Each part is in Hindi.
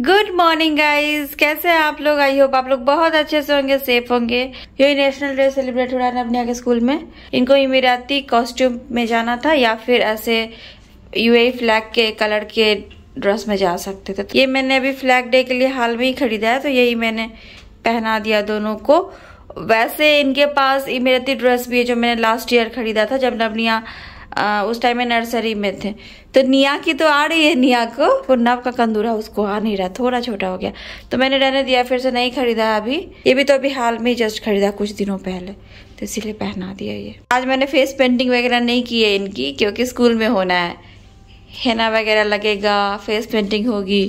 गुड मॉर्निंग गाइज, कैसे हैं आप लोग। आई होप आप लोग बहुत अच्छे से होंगे, सेफ होंगे। यही नेशनल डे सेलिब्रेट हो रहा है नबनिया के स्कूल में। इनको इमिराती कॉस्ट्यूम में जाना था या फिर ऐसे यूएई फ्लैग के कलर के ड्रेस में जा सकते थे। ये मैंने अभी फ्लैग डे के लिए हाल में ही खरीदा है, तो यही मैंने पहना दिया दोनों को। वैसे इनके पास इमिराती ड्रेस भी है जो मैंने लास्ट ईयर खरीदा था जब नबनिया उस टाइम में नर्सरी में थे। तो निया की तो आ रही है, निया को वो नव का कंदूरा उसको आ नहीं रहा, थोड़ा छोटा हो गया, तो मैंने रहने दिया, फिर से नहीं खरीदा है अभी। ये भी तो अभी हाल में ही जस्ट खरीदा कुछ दिनों पहले, तो इसीलिए पहना दिया ये। आज मैंने फेस पेंटिंग वगैरह नहीं की है इनकी, क्योंकि स्कूल में होना है, हेना वगैरह लगेगा, फेस पेंटिंग होगी।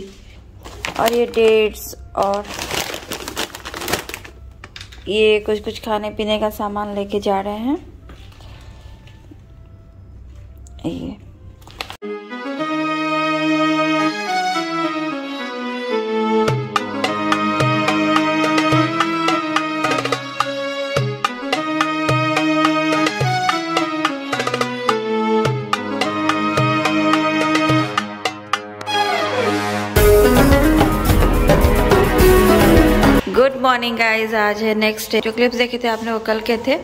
और ये डेट्स और ये कुछ खाने पीने का सामान लेके जा रहे हैं। ये गुड मॉर्निंग गाइज, आज है नेक्स्ट डे। जो क्लिप्स देखे थे आपने वो कल के थे।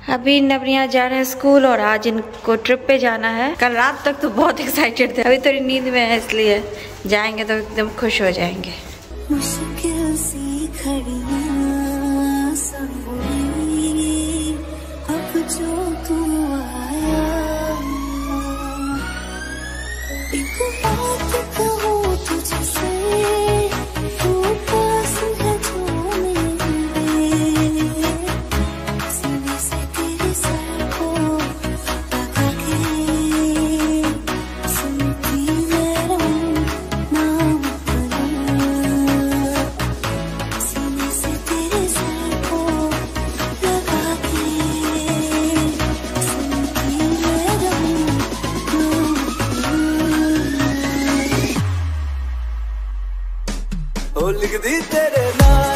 अभी नबनिया जा रहे हैं स्कूल और आज इनको ट्रिप पे जाना है। कल रात तक तो बहुत एक्साइटेड थे, अभी थोड़ी नींद में है, इसलिए जाएंगे तो एकदम खुश हो जाएंगे। मुश्किल सी अब जो तू आया, एक बात कहूँ तुझसे, तू पास है जो मेरे, सीने से तेरे सर को लगा के सुनती मैं रहूं नाम अपना, सीने से तेरे सर को लगा के सुनती मैं रहूं नाम अपना। ओ लिख दी तेरे नाम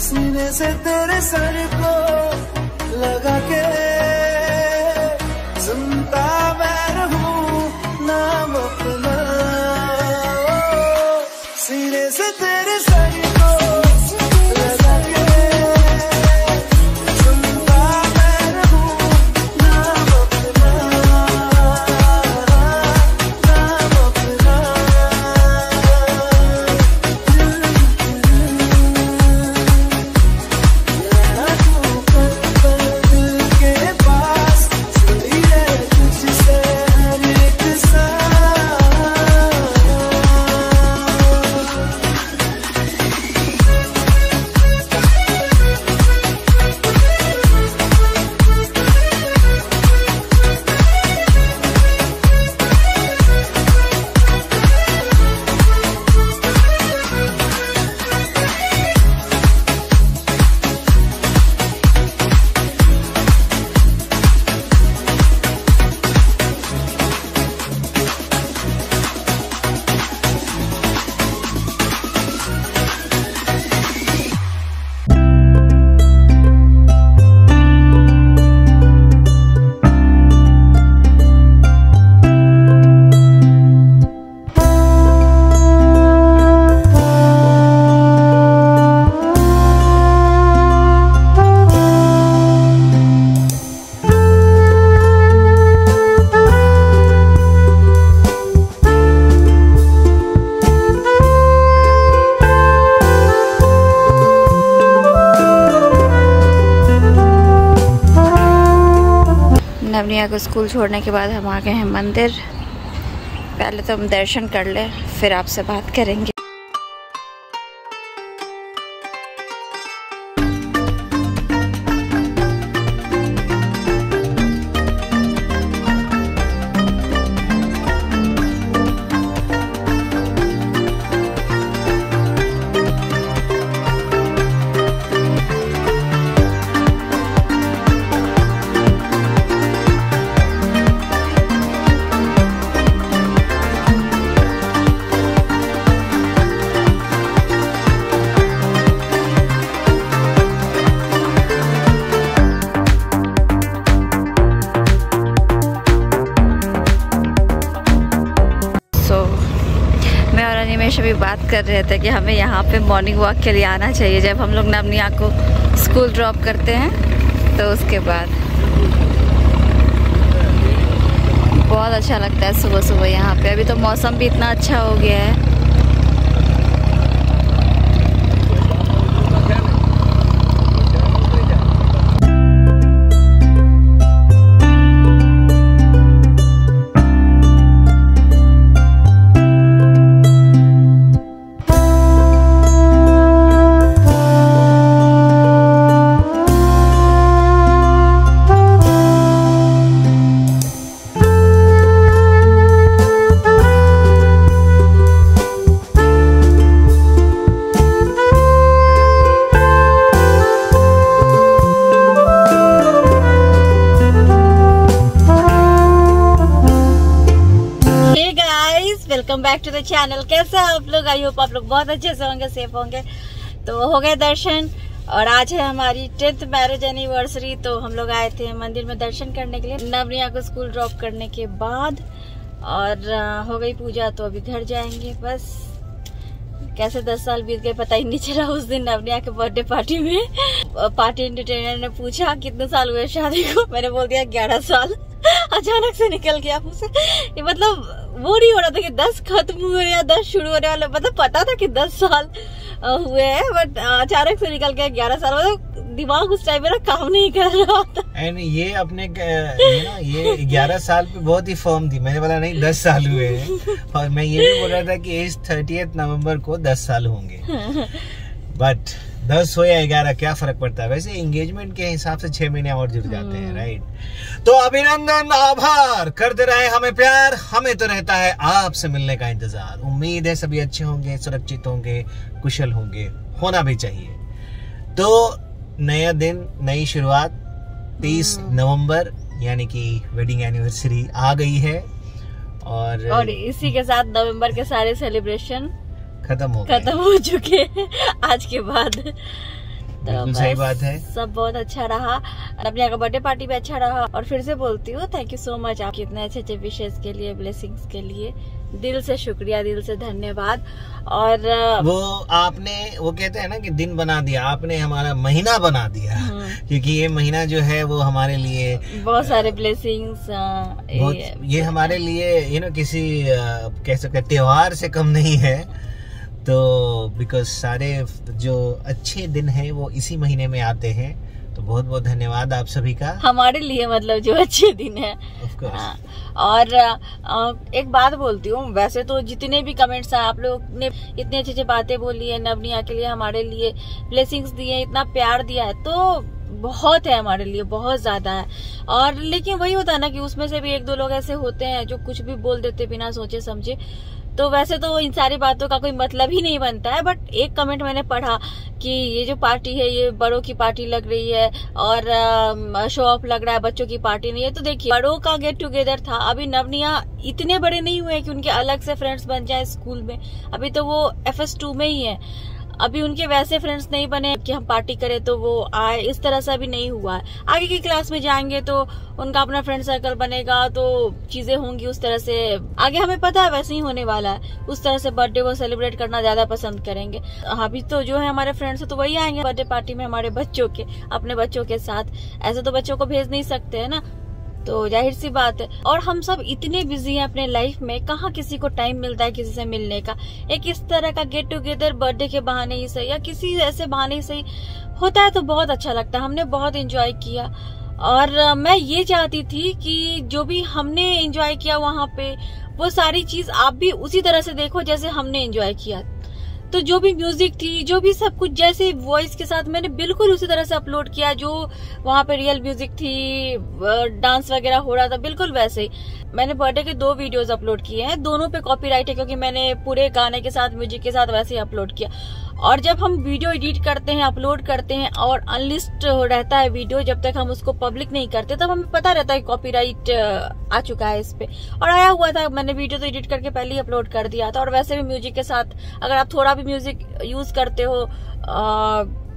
सीने से तेरे सर को लगा के सुनता मैं रहूं नाम अपना, सीने से तेरे सर को लगा के सुनता मैं रहूं नाम अपना, नाम अपना। दिल के पास नवनिया को स्कूल छोड़ने के बाद हम आ गए हैं मंदिर। पहले तो हम दर्शन कर ले, फिर आपसे बात करेंगे। रमेश अभी बात कर रहे थे कि हमें यहाँ पे मॉर्निंग वॉक के लिए आना चाहिए जब हम लोग नवनिया को स्कूल ड्रॉप करते हैं। तो उसके बाद बहुत अच्छा लगता है सुबह सुबह यहाँ पे। अभी तो मौसम भी इतना अच्छा हो गया है। Welcome back to the channel. कैसे हैं आप लोग? आई होप आप लोग बहुत अच्छे से होंगे, सेफ होंगे। तो हो गए दर्शन और आज है हमारी 10th मैरिज एनिवर्सरी। तो हम लोग आए थे मंदिर में दर्शन करने के लिए नवनिया को स्कूल ड्रॉप करने के बाद, और हो गई पूजा। तो अभी घर जाएंगे बस। कैसे 10 साल बीत गए पता ही नहीं चला। उस दिन नवनिया के बर्थडे पार्टी में पार्टी एंटरटेनर ने पूछा कितने साल हुए शादी को, मैंने बोल दिया 11 साल। अचानक से निकल गया मुझसे। ये मतलब वो नहीं हो रहा था कि 10 खत्म हुए या 10 शुरू होने वाले। मतलब पता था कि 10 साल हुए हैं, बट अचानक से निकल गया 11 साल। मतलब दिमाग उस टाइम मेरा काम नहीं कर रहा था। एंड ये अपने ये 11 साल पे बहुत ही फर्म थी। मैंने बोला नहीं 10 साल हुए हैं, और मैं ये भी बोल रहा था कि इस 30 नवंबर को 10 साल होंगे। बट 10 हो या 11 क्या फर्क पड़ता है। वैसे एंगेजमेंट के हिसाब से 6 महीने और जुड़ जाते हैं, राइट। तो अभिनंदन, आभार, करते रहे हमें प्यार। हमें तो रहता है आपसे मिलने का इंतजार। उम्मीद है सभी अच्छे होंगे, सुरक्षित होंगे, कुशल होंगे, होना भी चाहिए। तो नया दिन, नई शुरुआत, 30 नवंबर यानी कि वेडिंग एनिवर्सरी आ गई है। और इसी के साथ नवंबर के सारे सेलिब्रेशन खत्म हो चुके हैं आज के बाद। तो सही बात है। सब बहुत अच्छा रहा। नवनिया का बर्थडे पार्टी भी अच्छा रहा। और फिर से बोलती हूँ थैंक यू सो मच आपके इतने अच्छे अच्छे विशेष के लिए, ब्लेसिंग्स के लिए। दिल से शुक्रिया, दिल से धन्यवाद। और वो आपने, वो कहते हैं ना कि दिन बना दिया, आपने हमारा महीना बना दिया। क्योंकि ये महीना जो है वो हमारे लिए बहुत सारे ब्लेसिंग्स, ये हमारे लिए किसी कह सकते त्योहार से कम नहीं है। तो बिकॉज सारे जो अच्छे दिन हैं वो इसी महीने में आते हैं। तो बहुत बहुत धन्यवाद आप सभी का हमारे लिए, मतलब जो अच्छे दिन है। और एक बात बोलती हूँ, वैसे तो जितने भी कमेंट्स हैं, आप लोग ने इतनी अच्छी अच्छी बातें बोली है नवनिया के लिए, हमारे लिए ब्लेसिंग्स दिए, इतना प्यार दिया है, तो बहुत है हमारे लिए, बहुत ज्यादा है। और लेकिन वही होता है ना कि उसमें से भी 1-2 लोग ऐसे होते हैं जो कुछ भी बोल देते बिना सोचे समझे। तो वैसे तो इन सारी बातों का कोई मतलब ही नहीं बनता है। बट एक कमेंट मैंने पढ़ा कि ये जो पार्टी है ये बड़ों की पार्टी लग रही है और शो ऑफ लग रहा है, बच्चों की पार्टी नहीं है। तो देखिए, बड़ों का गेट टुगेदर था। अभी नवनिया इतने बड़े नहीं हुए कि उनके अलग से फ्रेंड्स बन जाए स्कूल में। अभी तो वो FS2 में ही है। अभी उनके वैसे फ्रेंड्स नहीं बने कि हम पार्टी करें तो वो आए, इस तरह से अभी नहीं हुआ है। आगे की क्लास में जाएंगे तो उनका अपना फ्रेंड सर्कल बनेगा, तो चीजें होंगी उस तरह से। आगे हमें पता है वैसे ही होने वाला है। उस तरह से बर्थडे वो सेलिब्रेट करना ज्यादा पसंद करेंगे। अभी तो जो है हमारे फ्रेंड्स है तो वही आएंगे बर्थडे पार्टी में हमारे बच्चों के, अपने बच्चों के साथ। ऐसे तो बच्चों को भेज नहीं सकते है ना, तो जाहिर सी बात है। और हम सब इतने बिजी हैं अपने लाइफ में, कहाँ किसी को टाइम मिलता है किसी से मिलने का। एक इस तरह का गेट टुगेदर बर्थडे के बहाने ही सही या किसी ऐसे बहाने ही सही होता है तो बहुत अच्छा लगता है। हमने बहुत एंजॉय किया। और मैं ये चाहती थी कि जो भी हमने एंजॉय किया वहां पे, वो सारी चीज आप भी उसी तरह से देखो जैसे हमने एंजॉय किया। तो जो भी म्यूजिक थी, जो भी सब कुछ, जैसे वॉइस के साथ मैंने बिल्कुल उसी तरह से अपलोड किया, जो वहां पे रियल म्यूजिक थी, डांस वगैरह हो रहा था, बिल्कुल वैसे ही। मैंने बर्थडे के 2 वीडियोस अपलोड किए हैं, दोनों पे कॉपीराइट है क्योंकि मैंने पूरे गाने के साथ, म्यूजिक के साथ वैसे ही अपलोड किया। और जब हम वीडियो एडिट करते हैं, अपलोड करते हैं और अनलिस्ट रहता है वीडियो, जब तक हम उसको पब्लिक नहीं करते तब हमें पता रहता है कॉपीराइट आ चुका है इस पे। और आया हुआ था, मैंने वीडियो तो एडिट करके पहले ही अपलोड कर दिया था। और वैसे भी म्यूजिक के साथ अगर आप थोड़ा भी म्यूजिक यूज करते हो,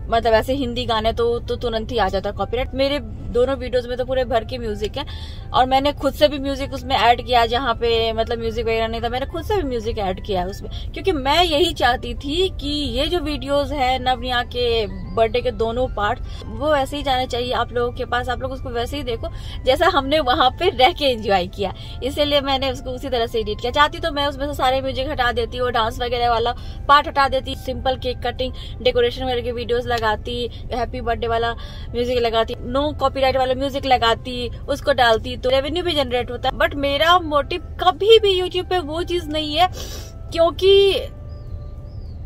मतलब ऐसे हिंदी गाने, तो तुरंत ही आ जाता है कॉपीराइट। मेरे दोनों वीडियोस में तो पूरे भर के म्यूजिक है और मैंने खुद से भी म्यूजिक उसमें ऐड किया, जहाँ पे मतलब म्यूजिक वगैरह नहीं था, मैंने खुद से भी म्यूजिक ऐड किया है उसमें, क्योंकि मैं यही चाहती थी कि ये जो वीडियोस है नवनिया के बर्थडे के दोनों पार्ट, वो ऐसे ही जाने चाहिए आप लोगों के पास, आप लोग उसको वैसे ही देखो जैसा हमने वहां पे रह के एंजॉय किया। इसीलिए मैंने उसको उसी तरह से एडिट किया। चाहती तो मैं उसमें से सारे म्यूजिक हटा देती, वो डांस वगैरह वाला पार्ट हटा देती, सिंपल केक कटिंग, डेकोरेशन वगैरह की वीडियोस लगाती, हैप्पी बर्थडे वाला म्यूजिक लगाती, नो कॉपीराइट वाला म्यूजिक लगाती, उसको डालती, तो रेवेन्यू भी जनरेट होता। बट मेरा मोटिव कभी भी यूट्यूब पे वो चीज नहीं है, क्योंकि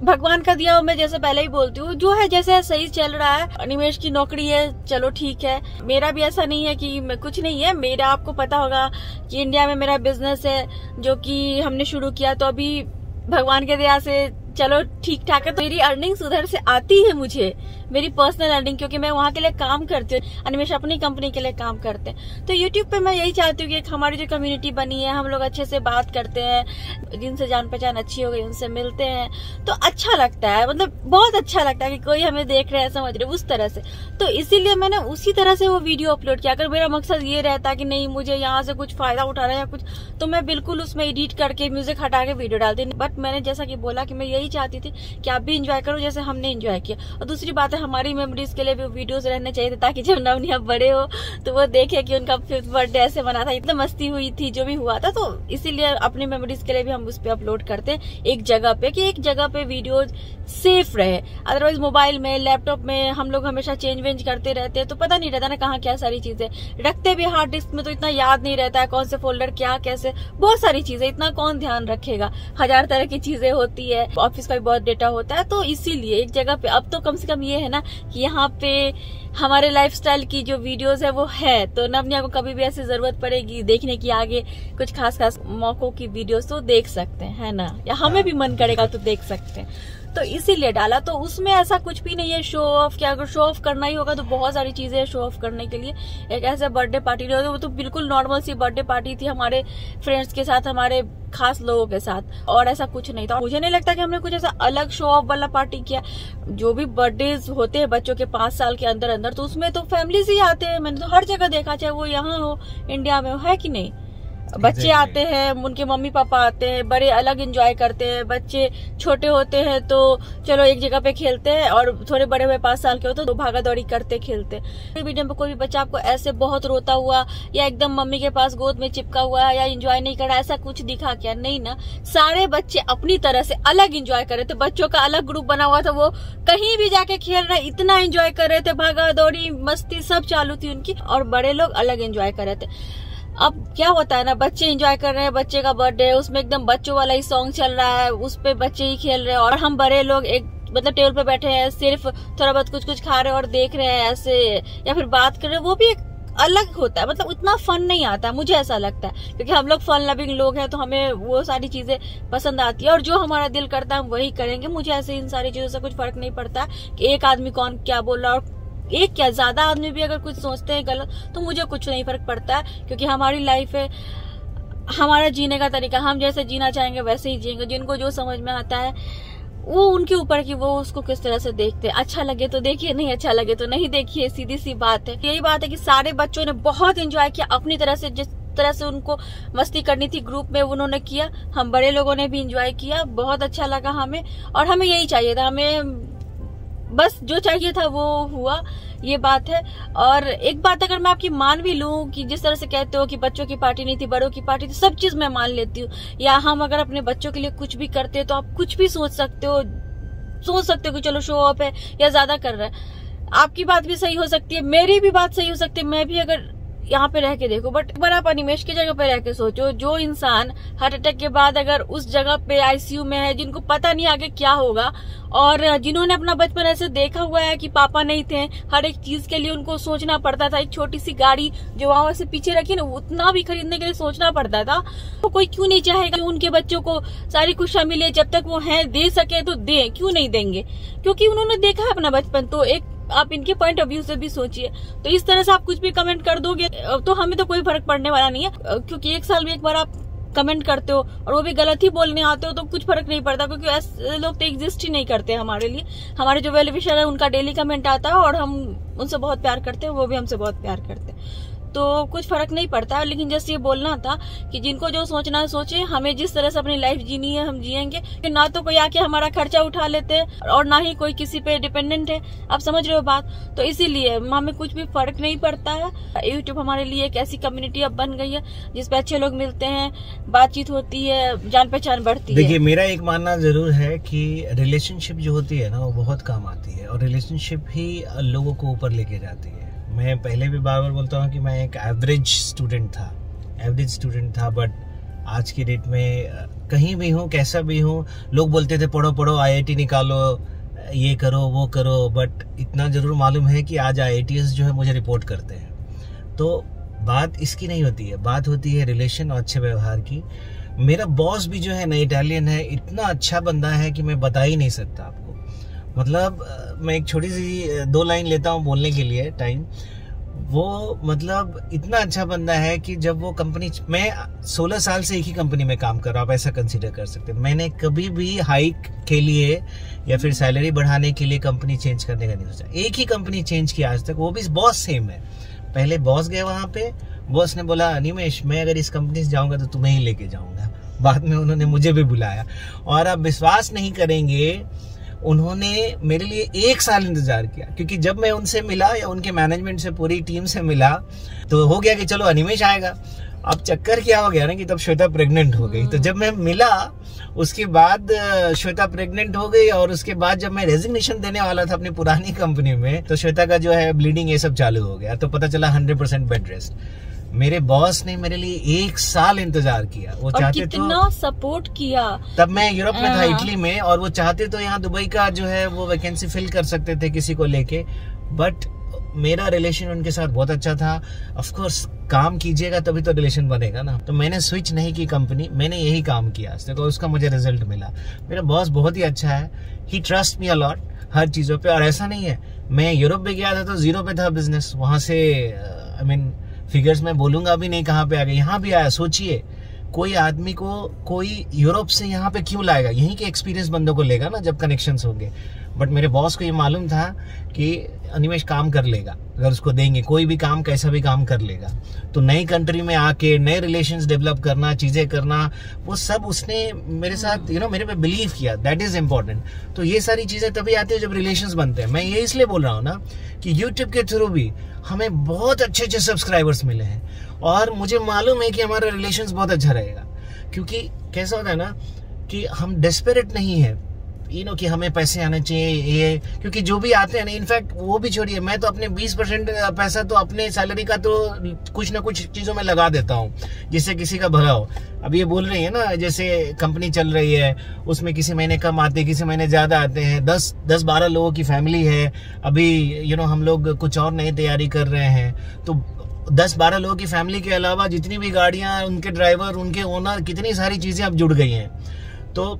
भगवान का दिया मैं जैसे पहले ही बोलती हूँ, जो है जैसे सही चल रहा है। अनिमेश की नौकरी है, चलो ठीक है। मेरा भी ऐसा नहीं है कि कुछ नहीं है, मेरा आपको पता होगा कि इंडिया में मेरा बिजनेस है जो कि हमने शुरू किया, तो अभी भगवान के दया से चलो ठीक ठाक है। तो मेरी अर्निंग्स उधर से आती है, मुझे मेरी पर्सनल अर्निंग, क्योंकि मैं वहां के लिए काम करती हूँ, अनिमेश अपनी कंपनी के लिए काम करते हैं। तो यूट्यूब पे मैं यही चाहती हूँ कि एक हमारी जो कम्युनिटी बनी है, हम लोग अच्छे से बात करते हैं, जिनसे जान पहचान अच्छी हो गई उनसे मिलते हैं, तो अच्छा लगता है, मतलब बहुत अच्छा लगता है कि कोई हमें देख रहे हैं, समझ रहे, उस तरह से। तो इसीलिए मैंने उसी तरह से वो वीडियो अपलोड किया। अगर मेरा मकसद ये रहता कि नहीं मुझे यहाँ से कुछ फायदा उठाना है या कुछ, तो मैं बिल्कुल उसमें एडिट करके म्यूजिक हटा के वीडियो डालती। बट मैंने जैसा कि बोला कि मैं यही चाहती थी कि आप भी एंजॉय करो जैसे हमने एंजॉय किया। और दूसरी बात है, हमारी मेमोरीज के लिए भी वीडियोस रहने चाहिए थे, ताकि जब नवनिया बड़े हो तो वो देखे कि उनका 5th बर्थडे ऐसे मना था, इतना मस्ती हुई थी, जो भी हुआ था। तो इसीलिए अपनी मेमोरीज के लिए भी हम उस पे अपलोड करते हैं एक जगह पे, कि एक जगह पे वीडियो सेफ रहे। अदरवाइज मोबाइल में, लैपटॉप में हम लोग हमेशा चेंज वेंज करते रहते हैं, तो पता नहीं रहता ना कहाँ क्या सारी चीजें रखते भी। हार्ड डिस्क में तो इतना याद नहीं रहता है कौन से फोल्डर क्या कैसे, बहुत सारी चीजें, इतना कौन ध्यान रखेगा, 1000 तरह की चीजें होती है, ऑफिस का भी बहुत डेटा होता है। तो इसीलिए एक जगह पे, अब तो कम से कम ये है ना कि यहाँ पे हमारे लाइफस्टाइल की जो वीडियोस है वो है, तो नवनिया को कभी भी ऐसी जरूरत पड़ेगी देखने की आगे कुछ खास खास मौकों की वीडियोस, तो देख सकते हैं, है ना, या हमें भी मन करेगा तो देख सकते हैं। तो इसीलिए डाला। तो उसमें ऐसा कुछ भी नहीं है शो ऑफ, क्या अगर शो ऑफ करना ही होगा तो बहुत सारी चीजें हैं शो ऑफ करने के लिए। एक ऐसे बर्थडे पार्टी नहीं होती, वो तो बिल्कुल नॉर्मल सी बर्थडे पार्टी थी हमारे फ्रेंड्स के साथ, हमारे खास लोगों के साथ, और ऐसा कुछ नहीं था। मुझे नहीं लगता कि हमने कुछ ऐसा अलग शो ऑफ वाला पार्टी किया। जो भी बर्थडे होते हैं बच्चों के 5 साल के अंदर अंदर, तो उसमें तो फैमिलीज ही आते हैं। मैंने तो हर जगह देखा, चाहे वो यहाँ हो इंडिया में हो, है कि नहीं, बच्चे आते हैं, उनके मम्मी पापा आते हैं, बड़े अलग एंजॉय करते हैं। बच्चे छोटे होते हैं तो चलो एक जगह पे खेलते हैं, और थोड़े बड़े हुए 5 साल के होते तो भागा दौड़ी करते खेलते। वीडियो में कोई भी बच्चा आपको ऐसे बहुत रोता हुआ या एकदम मम्मी के पास गोद में चिपका हुआ है या एंजॉय नहीं कर रहा, ऐसा कुछ दिखा क्या? नहीं ना, सारे बच्चे अपनी तरह से अलग एंजॉय कर रहे थे। बच्चों का अलग ग्रुप बना हुआ था, वो कहीं भी जाके खेल रहे, इतना एंजॉय कर रहे थे, भागा दौड़ी मस्ती सब चालू थी उनकी, और बड़े लोग अलग एंजॉय कर रहे थे। अब क्या होता है ना, बच्चे एंजॉय कर रहे हैं, बच्चे का बर्थडे है, उसमें एकदम बच्चों वाला ही सॉन्ग चल रहा है, उस पे बच्चे ही खेल रहे हैं, और हम बड़े लोग एक मतलब टेबल पे बैठे हैं, सिर्फ थोड़ा बहुत कुछ खा रहे हैं और देख रहे हैं ऐसे, या फिर बात कर रहे हैं। वो भी एक अलग होता है, मतलब उतना फन नहीं आता है, मुझे ऐसा लगता है, क्योंकि हम लोग फन लविंग लोग हैं, तो हमें वो सारी चीजें पसंद आती है, और जो हमारा दिल करता है हम वही करेंगे। मुझे ऐसे इन सारी चीजों से कुछ फर्क नहीं पड़ता कि एक आदमी कौन क्या बोल रहा है, और एक क्या ज्यादा आदमी भी अगर कुछ सोचते हैं गलत, तो मुझे कुछ नहीं फर्क पड़ता है, क्योंकि हमारी लाइफ है, हमारा जीने का तरीका, हम जैसे जीना चाहेंगे वैसे ही जिएंगे। जिनको जो समझ में आता है वो उनके ऊपर कि वो उसको किस तरह से देखते हैं। अच्छा लगे तो देखिए, नहीं अच्छा लगे तो नहीं देखिए, सीधी सी बात है। यही बात है कि सारे बच्चों ने बहुत एंजॉय किया अपनी तरह से, जिस तरह से उनको मस्ती करनी थी ग्रुप में उन्होंने किया। हम बड़े लोगों ने भी एंजॉय किया, बहुत अच्छा लगा हमें, और हमें यही चाहिए था, हमें बस जो चाहिए था वो हुआ, ये बात है। और एक बात अगर मैं आपकी मान भी लूं कि जिस तरह से कहते हो कि बच्चों की पार्टी नहीं थी, बड़ों की पार्टी थी, सब चीज मैं मान लेती हूँ। या हम अगर अपने बच्चों के लिए कुछ भी करते हैं तो आप कुछ भी सोच सकते हो कि चलो शो ऑफ है या ज्यादा कर रहा है। आपकी बात भी सही हो सकती है, मेरी भी बात सही हो सकती है, मैं भी अगर यहाँ पे रह के देखो, बट एक बार आप अनिमेश की जगह पे रह के सोचो, जो इंसान हार्ट अटैक के बाद अगर उस जगह पे आईसीयू में है, जिनको पता नहीं आगे क्या होगा, और जिन्होंने अपना बचपन ऐसे देखा हुआ है कि पापा नहीं थे, हर एक चीज के लिए उनको सोचना पड़ता था, एक छोटी सी गाड़ी जो वहां से पीछे रखी ना, उतना भी खरीदने के लिए सोचना पड़ता था, तो कोई क्यों नहीं चाहेगा कि उनके बच्चों को सारी खुशियां मिले, जब तक वो हैं दे सके तो दे, क्यों नहीं देंगे, क्योंकि उन्होंने देखा है अपना बचपन। तो एक आप इनके पॉइंट ऑफ व्यू से भी सोचिए। तो इस तरह से आप कुछ भी कमेंट कर दोगे तो हमें तो कोई फर्क पड़ने वाला नहीं है, क्योंकि एक साल में एक बार आप कमेंट करते हो और वो भी गलत ही बोलने आते हो तो कुछ फर्क नहीं पड़ता, क्योंकि ऐसे लोग तो एग्जिस्ट ही नहीं करते हमारे लिए। हमारे जो वेल विशर है उनका डेली कमेंट आता है और हम उनसे बहुत प्यार करते हैं, वो भी हमसे बहुत प्यार करते हैं, तो कुछ फर्क नहीं पड़ता है। लेकिन जैसे ये बोलना था कि जिनको जो सोचना है सोचे, हमें जिस तरह से अपनी लाइफ जीनी है हम जिएंगे, कि ना तो कोई आके हमारा खर्चा उठा लेते और ना ही कोई किसी पे डिपेंडेंट है, आप समझ रहे हो बात। तो इसीलिए हमें कुछ भी फर्क नहीं पड़ता है। यूट्यूब हमारे लिए एक ऐसी कम्युनिटी अब बन गई है जिसपे अच्छे लोग मिलते हैं, बातचीत होती है, जान पहचान बढ़ती है। देखिए, मेरा एक मानना जरूर है कि रिलेशनशिप जो होती है ना, वो बहुत काम आती है, और रिलेशनशिप ही लोगों को ऊपर लेके जाती है। मैं पहले भी बार बार बोलता हूँ कि मैं एक एवरेज स्टूडेंट था, बट आज की डेट में कहीं भी हूँ, कैसा भी हूँ, लोग बोलते थे पढ़ो पढ़ो, IIT निकालो, ये करो वो करो, बट इतना जरूर मालूम है कि आज IITs जो है मुझे रिपोर्ट करते हैं। तो बात इसकी नहीं होती है, बात होती है रिलेशन और अच्छे व्यवहार की। मेरा बॉस भी जो है ना, इटालियन है, इतना अच्छा बंदा है कि मैं बता ही नहीं सकता आपको। मतलब मैं एक छोटी सी 2 लाइन लेता हूँ बोलने के लिए टाइम, वो मतलब इतना अच्छा बंदा है कि जब वो कंपनी, मैं 16 साल से एक ही कंपनी में काम कर रहा हूँ, आप ऐसा कंसीडर कर सकते हैं। मैंने कभी भी हाइक के लिए या फिर सैलरी बढ़ाने के लिए कंपनी चेंज करने का नहीं सोचा, एक ही कंपनी चेंज की आज तक, वो भी बॉस सेम है। पहले बॉस गए वहां पे, बॉस ने बोला अनिमेश मैं अगर इस कंपनी से जाऊंगा तो तुम्हें ही लेके जाऊंगा, बाद में उन्होंने मुझे भी बुलाया, और आप विश्वास नहीं करेंगे, उन्होंने मेरे लिए 1 साल इंतजार किया, क्योंकि जब मैं उनसे मिला या उनके मैनेजमेंट से, पूरी टीम से मिला, तो हो गया कि चलो अनिमेश आएगा। अब चक्कर क्या हो गया ना कि तब श्वेता प्रेग्नेंट हो गई। तो जब मैं मिला उसके बाद श्वेता प्रेग्नेंट हो गई, और उसके बाद जब मैं रेजिग्नेशन देने वाला था अपनी पुरानी कंपनी में, तो श्वेता का जो है ब्लीडिंग ये सब चालू हो गया, तो पता चला 100% बेड रेस्ट। मेरे बॉस ने मेरे लिए 1 साल इंतजार किया, वो चाहते तो कितना सपोर्ट किया। तब मैं यूरोप में था, इटली में, और वो चाहते तो यहाँ दुबई का जो है वो वैकेंसी फिल कर सकते थे किसी को लेके, बट मेरा रिलेशन उनके साथ बहुत अच्छा था। ऑफ कोर्स काम कीजिएगा तभी तो रिलेशन बनेगा ना, तो मैंने स्विच नहीं की कंपनी, मैंने यही काम किया, देखो उसका मुझे रिजल्ट मिला। मेरा बॉस बहुत ही अच्छा है, ही ट्रस्ट मी अलॉट हर चीजों पे। और ऐसा नहीं है, मैं यूरोप में गया था तो 0 पे था बिजनेस, वहां से आई मीन फिगर्स में बोलूंगा भी नहीं कहाँ पे आ गए, यहाँ भी आया। सोचिए कोई आदमी को कोई यूरोप से यहाँ पे क्यों लाएगा, यहीं के एक्सपीरियंस बंदों को लेगा ना जब कनेक्शंस होंगे। बट मेरे बॉस को ये मालूम था कि अनिमेश काम कर लेगा, अगर उसको देंगे कोई भी काम, कैसा भी काम कर लेगा। तो नई कंट्री में आके नए रिलेशंस डेवलप करना, चीजें करना, वो सब उसने मेरे साथ मेरे पे बिलीव किया, दैट इज इम्पोर्टेंट। तो ये सारी चीजें तभी आती है जब रिलेशंस बनते हैं। मैं ये इसलिए बोल रहा हूँ ना कि यूट्यूब के थ्रू भी हमें बहुत अच्छे अच्छे सब्सक्राइबर्स मिले हैं, और मुझे मालूम है कि हमारा रिलेशंस बहुत अच्छा रहेगा। क्योंकि कैसा होता है ना कि हम डेस्परेट नहीं है कि हमें पैसे आने चाहिए ये, क्योंकि जो भी आते हैं ना, इनफैक्ट वो भी छोड़िए, मैं तो अपने 20% पैसा तो अपने सैलरी का तो कुछ ना कुछ चीजों में लगा देता हूँ जिससे किसी का भला हो। अब ये बोल रही है ना, जैसे कंपनी चल रही है, उसमें किसी महीने कम आते हैं, किसी महीने ज्यादा आते हैं, 10-12 लोगों की फैमिली है। अभी हम लोग कुछ और नई तैयारी कर रहे हैं, तो 10-12 लोगों की फैमिली के अलावा जितनी भी गाड़ियां, उनके ड्राइवर, उनके ओनर, कितनी सारी चीजें अब जुड़ गई हैं। तो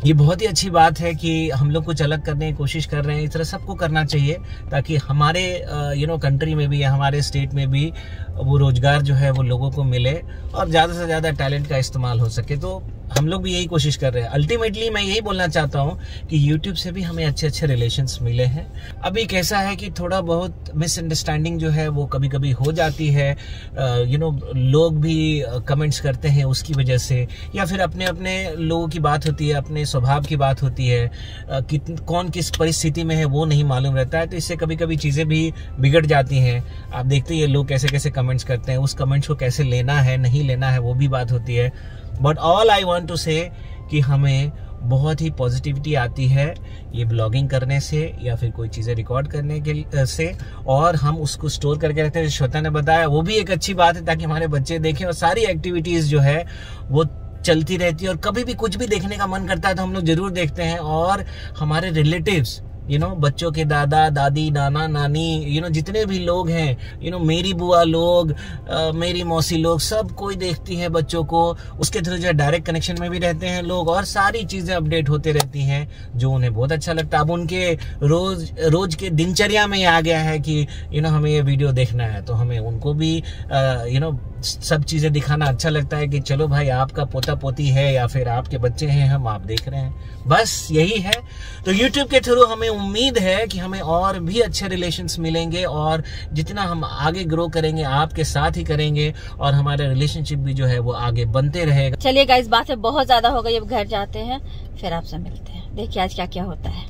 ये बहुत ही अच्छी बात है कि हम लोग कुछ अलग करने की कोशिश कर रहे हैं। इस तरह सबको करना चाहिए ताकि हमारे कंट्री में भी या हमारे स्टेट में भी वो रोजगार जो है वो लोगों को मिले और ज़्यादा से ज़्यादा टैलेंट का इस्तेमाल हो सके। तो हम लोग भी यही कोशिश कर रहे हैं। अल्टीमेटली मैं यही बोलना चाहता हूँ कि यूट्यूब से भी हमें अच्छे अच्छे रिलेशंस मिले हैं। अभी कैसा है कि थोड़ा बहुत मिसअंडरस्टैंडिंग जो है वो कभी कभी हो जाती है, लोग भी कमेंट्स करते हैं उसकी वजह से, या फिर अपने अपने लोगों की बात होती है, अपने स्वभाव की बात होती है, कौन किस परिस्थिति में है वो नहीं मालूम रहता है, तो इससे कभी कभी चीज़ें भी बिगड़ जाती हैं। आप देखते ही लोग कैसे कैसे कमेंट्स करते हैं, उस कमेंट्स को कैसे लेना है नहीं लेना है वो भी बात होती है। But all I want to say कि हमें बहुत ही पॉजिटिविटी आती है ये ब्लॉगिंग करने से या फिर कोई चीज़ें रिकॉर्ड करने के से, और हम उसको स्टोर करके रखते हैं। श्वेता ने बताया वो भी एक अच्छी बात है ताकि हमारे बच्चे देखें, और सारी एक्टिविटीज़ जो है वो चलती रहती है। और कभी भी कुछ भी देखने का मन करता है तो हम लोग जरूर देखते हैं। और हमारे रिलेटिव्स बच्चों के दादा दादी नाना नानी जितने भी लोग हैं मेरी बुआ लोग, मेरी मौसी लोग, सब कोई देखती है बच्चों को। उसके थ्रू जो है डायरेक्ट कनेक्शन में भी रहते हैं लोग, और सारी चीजें अपडेट होते रहती हैं जो उन्हें बहुत अच्छा लगता है। अब उनके रोज के दिनचर्या में आ गया है कि हमें ये वीडियो देखना है, तो हमें उनको भी सब चीजें दिखाना अच्छा लगता है कि चलो भाई आपका पोता पोती है या फिर आपके बच्चे हैं, हम आप देख रहे हैं, बस यही है। तो YouTube के थ्रू हमें उम्मीद है कि हमें और भी अच्छे रिलेशंस मिलेंगे, और जितना हम आगे ग्रो करेंगे आपके साथ ही करेंगे, और हमारा रिलेशनशिप भी जो है वो आगे बनते रहेगा। चलिए गाइस, बात है बहुत ज्यादा हो गई, अब घर जाते हैं, फिर आपसे मिलते हैं। देखिए आज क्या क्या होता है।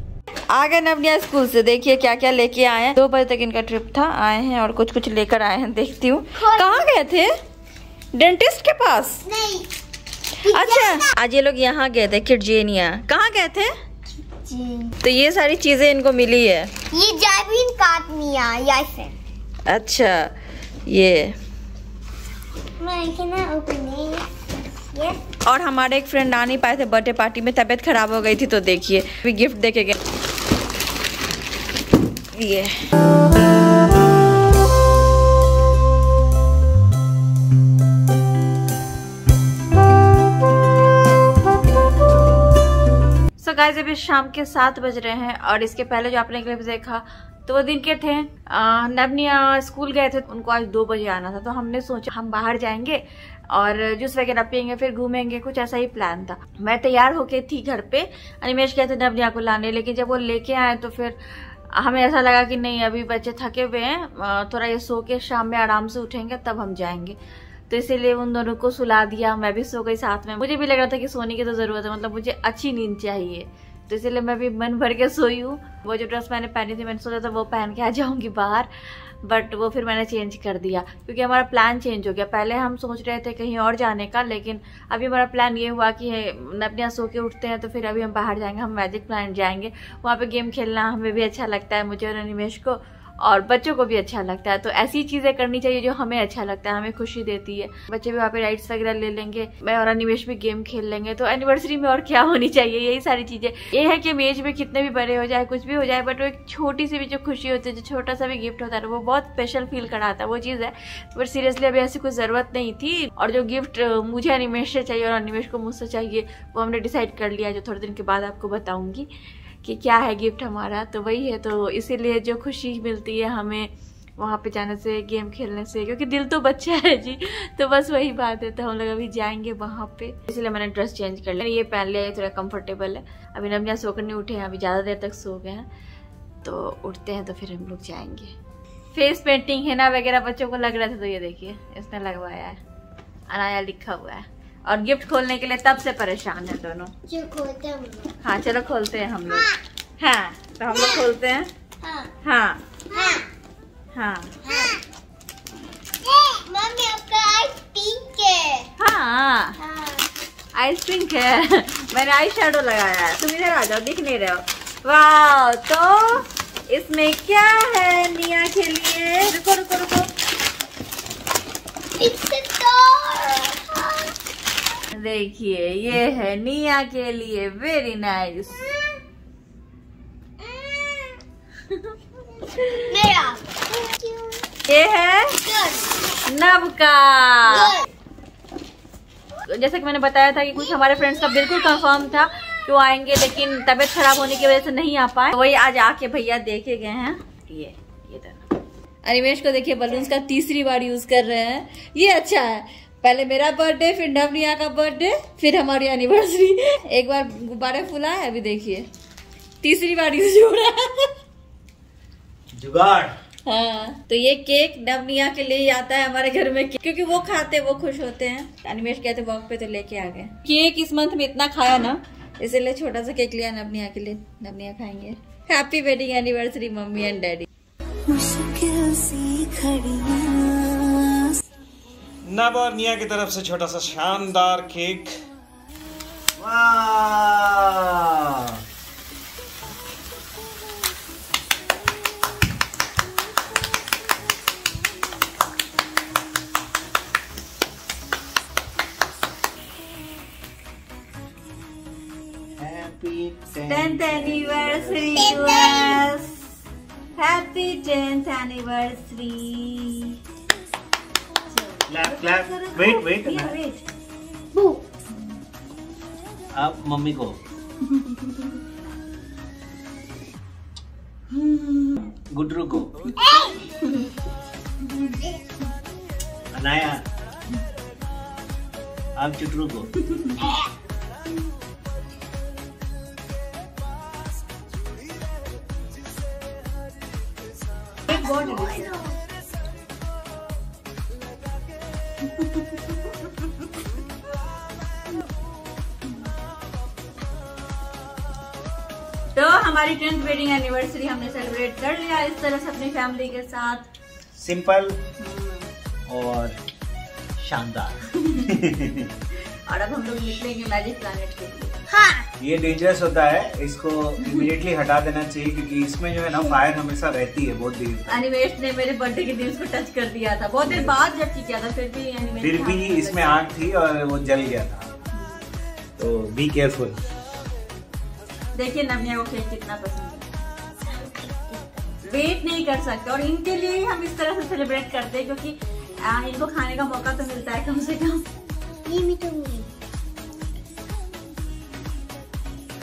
आ गए नवनिया स्कूल से, देखिए क्या क्या लेके आए हैं। 2 बजे तक इनका ट्रिप था, आए हैं और कुछ कुछ लेकर आए हैं। देखती हूँ कहाँ गए थे, डेंटिस्ट के पास? नहीं। अच्छा, आज ये लोग यहाँ गए थे किडजेनिया। कहाँ गए थे? तो ये सारी चीजें इनको मिली है। ये जैविन काटनिया यैसे। अच्छा, ये और हमारे एक फ्रेंड आ नहीं पाए थे बर्थडे पार्टी में, तबीयत खराब हो गई थी, तो देखिए भी गिफ्ट देके गए ये। सो गाइस, अभी शाम के 7 बज रहे हैं, और इसके पहले जो आपने क्लिप देखा तो वो दिन के थे। नवनिया स्कूल गए थे, उनको आज 2 बजे आना था, तो हमने सोचा हम बाहर जाएंगे और जूस वगैरह पियेंगे, फिर घूमेंगे, कुछ ऐसा ही प्लान था। मैं तैयार होके थी घर पे, अनिमेश गए थे नवनिया को लाने, लेकिन जब वो लेके आए तो फिर हमें ऐसा लगा कि नहीं, अभी बच्चे थके हुए हैं, थोड़ा ये सो के शाम में आराम से उठेंगे तब हम जाएंगे। तो इसीलिए उन दोनों को सुला दिया, मैं भी सो गई साथ में। मुझे भी लग रहा था कि सोने की तो जरूरत है, मतलब मुझे अच्छी नींद चाहिए, तो इसीलिए मैं भी मन भर के सोई हूँ। वो जो ड्रेस मैंने पहनी थी, मैंने सोचा था वो पहन के आ जाऊंगी बाहर, बट वो फिर मैंने चेंज कर दिया क्योंकि हमारा प्लान चेंज हो गया। पहले हम सोच रहे थे कहीं और जाने का, लेकिन अभी हमारा प्लान ये हुआ कि नवनिया सो के उठते हैं तो फिर अभी हम बाहर जाएंगे, हम मैजिक प्लानेट जाएंगे। वहाँ पे गेम खेलना हमें भी अच्छा लगता है, मुझे और अनिमेश को, और बच्चों को भी अच्छा लगता है। तो ऐसी चीजें करनी चाहिए जो हमें अच्छा लगता है, हमें खुशी देती है। बच्चे भी वहाँ पे राइड्स वगैरह ले लेंगे, मैं और अनिमेश भी गेम खेल लेंगे। तो एनिवर्सरी में और क्या होनी चाहिए, यही सारी चीजें। ये है कि एज में कितने भी बड़े हो जाए, कुछ भी हो जाए, बट वो एक छोटी सी भी जो खुशी होती है, जो छोटा सा भी गिफ्ट होता है, वो बहुत स्पेशल फील कराता है, वो चीज़ है। बट सीरियसली अभी ऐसी कोई जरूरत नहीं थी, और जो गिफ्ट मुझे अनिमेश से चाहिए और अनिमेश को मुझसे चाहिए, वो हमने डिसाइड कर लिया, जो थोड़े दिन के बाद आपको बताऊंगी कि क्या है गिफ्ट हमारा। तो वही है, तो इसीलिए जो खुशी मिलती है हमें वहाँ पे जाने से, गेम खेलने से, क्योंकि दिल तो बच्चा है जी, तो बस वही बात है। तो हम लोग अभी जाएंगे वहाँ पे, इसलिए मैंने ड्रेस चेंज कर लिया, ये पहन लिया, थोड़ा कंफर्टेबल है। अभी नवनिया सोकर नहीं उठे हैं, अभी ज़्यादा देर तक सो गए हैं, तो उठते हैं तो फिर हम लोग जाएंगे। फेस पेंटिंग हेना वगैरह बच्चों को लग रहा था, तो ये देखिए इसने लगवाया है, अनाया लिखा हुआ है, और गिफ्ट खोलने के लिए तब से परेशान है दोनों। हाँ चलो खोलते हैं हम लोग। हाँ तो हम लोग खोलते हैं। हाँ हाँ मम्मी आपका आइस पिंक है। हाँ आइस पिंक है। मैंने आई शेडो लगाया है, तुम इधर आ जाओ, दिख नहीं रहे हो। वाह, तो इसमें क्या है निया के लिए? रुको रुको रुको, देखिए ये है निया के लिए, वेरी नाइस। मेरा ये है नव का। जैसे कि मैंने बताया था कि कुछ हमारे फ्रेंड्स का बिल्कुल कंफर्म था कि वो आएंगे, लेकिन तबीयत खराब होने की वजह से नहीं आ पाए, तो वही आज आके भैया देखे गए हैं। ये तो अनिमेश को देखिए बलून्स का तीसरी बार यूज कर रहे हैं, ये अच्छा है। पहले मेरा बर्थडे, फिर नवनिया का बर्थडे, फिर हमारी एनिवर्सरी, एक बार गुब्बारे फुलाए, अभी देखिए तीसरी बार यूज हो रहा है, जुगाड़। हाँ, तो ये केक नवनिया के लिए ही आता है हमारे घर में, क्योंकि वो खाते, वो खुश होते हैं। अनिमेश कहते वॉक पे तो लेके आ गए। केक इस मंथ में इतना खाया ना, इसीलिए छोटा सा केक लिया नवनिया के लिए, नवनिया खाएंगे। Happy wedding anniversary mummy and daddy. मुश्किल सी खड़ी नव और निया की तरफ से छोटा सा शानदार केक। वाह। Happy 10th anniversary to us. Happy 10th anniversary. Clap, clap. Wait. Wait. अब मम्मी को। गुड्रू को। अनाया। अब चुटरू को। तो हमारी 10th वेडिंग एनिवर्सरी हमने सेलिब्रेट कर लिया इस तरह से अपनी फैमिली के साथ। सिंपल और शानदार। और अब हम लोग निकलेंगे मैजिक प्लैनेट के लिए। ये डेंजरस होता है, इसको इमीडिएटली हटा देना चाहिए क्योंकि इसमें जो है ना फायर हमेशा रहती है बहुत देर तक। एनिमेश ने मेरे बर्थडे के दिन इसको टच कर दिया था, बहुत देर बाद जबकि किया था, फिर भी इसमें आग थी और वो जल गया था, तो बी केयरफुल। देखिए नव्या को केक कितना पसंद है, वेट नहीं कर सकते और इनके लिए ही हम इस तरह से सेलिब्रेट करते हैं क्योंकि इनको खाने का मौका तो मिलता है कम से कम। ये भी तो हुई।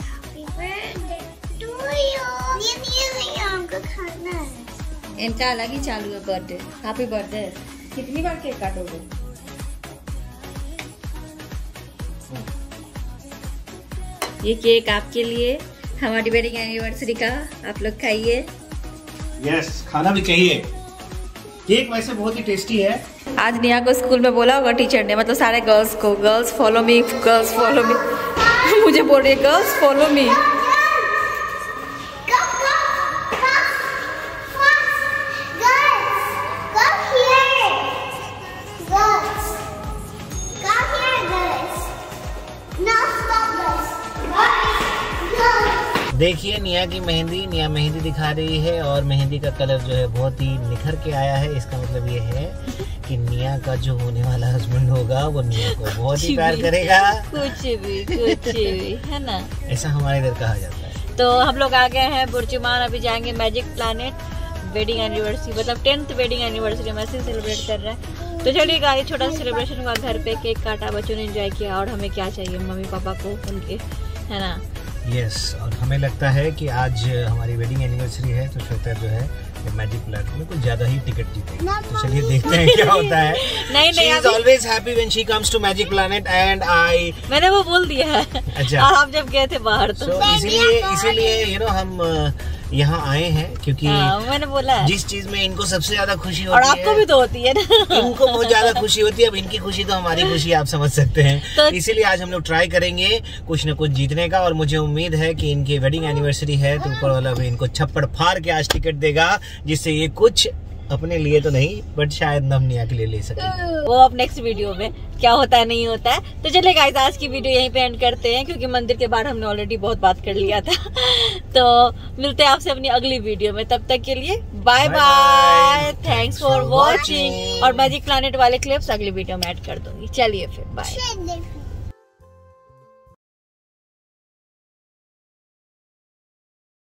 Happy birthday to you। ये हमको खाना है। इनका अलग ही चालू है बर्थडे। Happy birthday. कितनी बार केक काटोगे? ये केक आपके लिए, हमारी वेडिंग एनिवर्सरी का, आप लोग खाइए। यस, खाना भी चाहिए। केक वैसे बहुत ही टेस्टी है। आज निया को स्कूल में बोला होगा टीचर ने, मतलब सारे गर्ल्स को, girls follow me, girls follow me. मुझे बोल रही है गर्ल्स फॉलो मी। देखिए निया की मेहंदी, निया मेहंदी दिखा रही है और मेहंदी का कलर जो है बहुत ही निखर के आया है। इसका मतलब ये है कि निया का जो होने वाला हस्बैंड होगा वो निया को बहुत ही प्यार करेगा। कुछ भी है ना, ऐसा हमारे इधर कहा जाता है। तो हम लोग आ गए हैं बुर्जुमान, अभी जाएंगे मैजिक प्लैनेट। वेडिंग एनिवर्सरी मतलब 10th वेडिंग एनिवर्सरी हम ऐसे सेलिब्रेट कर रहे हैं। तो चलिए गाइस, छोटा सा सेलिब्रेशन हुआ घर पे, केक काटा, बच्चों ने एंजॉय किया। और हमें क्या चाहिए मम्मी पापा को उनके, है ना। यस, और हमें लगता है कि आज हमारी वेडिंग एनिवर्सरी है तो श्वेता जो है मैजिक प्लैनेट में कुछ ज्यादा ही टिकट जीतेगी। तो चलिए देखते हैं क्या होता है। नहीं She is always happy when she comes to Magic Planet and मैंने वो बोल दिया है। अच्छा। और आप जब गए थे बाहर तो इसीलिए हम यहाँ आए हैं क्योंकि मैंने बोला है। जिस चीज में इनको सबसे ज्यादा खुशी होती है, और आपको भी तो होती है ना। इनको बहुत ज्यादा खुशी होती है। अब इनकी खुशी तो हमारी खुशी आप समझ सकते हैं। तो इसीलिए आज हम लोग ट्राई करेंगे कुछ न कुछ जीतने का और मुझे उम्मीद है कि इनकी वेडिंग एनिवर्सरी है तो ऊपर वाला भी इनको छप्पड़ फाड़ के आज टिकट देगा, जिससे ये कुछ अपने लिए तो नहीं बट शायद नवनिया के लिए ले सके। वो अब नेक्स्ट वीडियो में क्या होता है नहीं होता है। तो चलिए गाइस, आज की वीडियो यहीं पे एंड करते हैं क्योंकि मंदिर के बाहर हमने ऑलरेडी बहुत बात कर लिया था। तो मिलते हैं आपसे अपनी अगली वीडियो में, तब तक के लिए bye bye. Thanks for watching. और मैजिक प्लैनेट वाले क्लिप्स अगली वीडियो में ऐड कर दूंगी। चलिए फिर बाय।